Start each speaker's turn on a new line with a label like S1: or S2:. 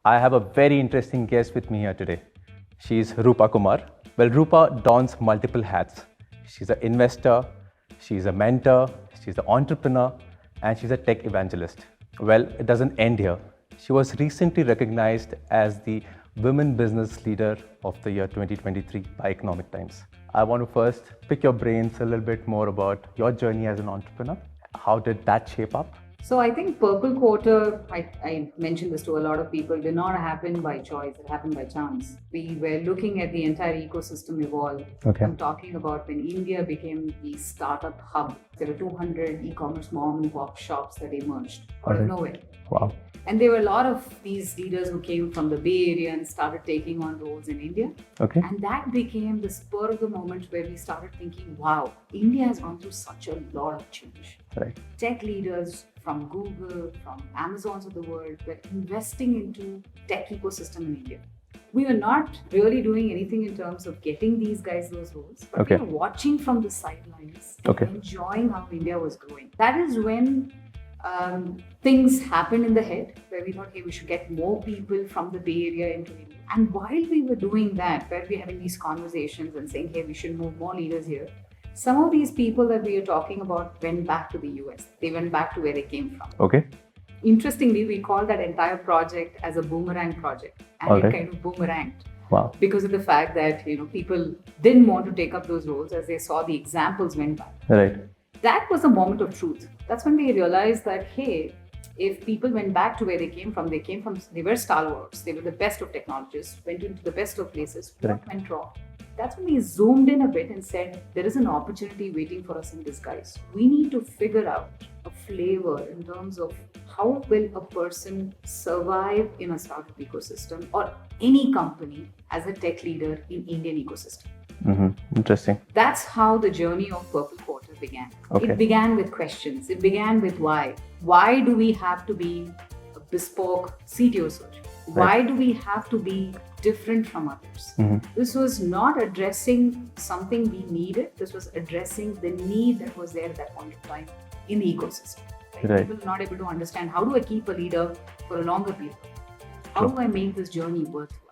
S1: I have a very interesting guest with me here today. She's Roopa Kumar. Well, Roopa dons multiple hats. She's an investor, she's a mentor, she's an entrepreneur, and she's a tech evangelist. Well, it doesn't end here. She was recently recognized as the Women Business Leader of the year 2023 by Economic Times. I want to first pick your brains a little bit more about your journey as an entrepreneur. How did that shape up?
S2: So I think Purple Quarter, I mentioned this to a lot of people, did not happen by choice, it happened by chance. We were looking at the entire ecosystem evolve.
S1: Okay.
S2: I'm talking about when India became the startup hub. There were 200 e-commerce mom and pop shops that emerged out of nowhere.
S1: Wow.
S2: And there were a lot of these leaders who came from the Bay Area and started taking on roles in India.
S1: Okay.
S2: And that became the spur of the moment where we started thinking, wow, India has gone through such a lot of change.
S1: Right.
S2: Tech leaders from Google, from Amazons of the world were investing into tech ecosystem in India. We were not really doing anything in terms of getting these guys those roles, but we were watching from the sidelines, enjoying how India was growing. That is when things happened in the head where we thought, hey, we should get more people from the Bay Area into India. And while we were doing that, where we were having these conversations and saying, hey, we should move more leaders here, some of these people that we are talking about went back to the US. They went back to where they came from.
S1: Okay.
S2: Interestingly, we call that entire project as a boomerang project. And it kind of boomeranged.
S1: Wow.
S2: Because of the fact that, people didn't want to take up those roles as they saw the examples went back.
S1: Right.
S2: That was a moment of truth. That's when we realized that, hey, if people went back to where they were stalwarts, they were the best of technologists, went into the best of places. What went wrong? That's when we zoomed in a bit and said, there is an opportunity waiting for us in disguise. We need to figure out a flavor in terms of how will a person survive in a startup ecosystem or any company as a tech leader in Indian ecosystem.
S1: Mm-hmm. Interesting.
S2: That's how the journey of Purple Quarter began.
S1: Okay.
S2: It began with questions. It began with why. Why do we have to be a bespoke CTO search? Why do we have to be different from others?
S1: Mm-hmm.
S2: This was not addressing something we needed. This was addressing the need that was there at that point of time in the ecosystem. Right? People are not able to understand, how do I keep a leader for a longer period? How do I make this journey worthwhile?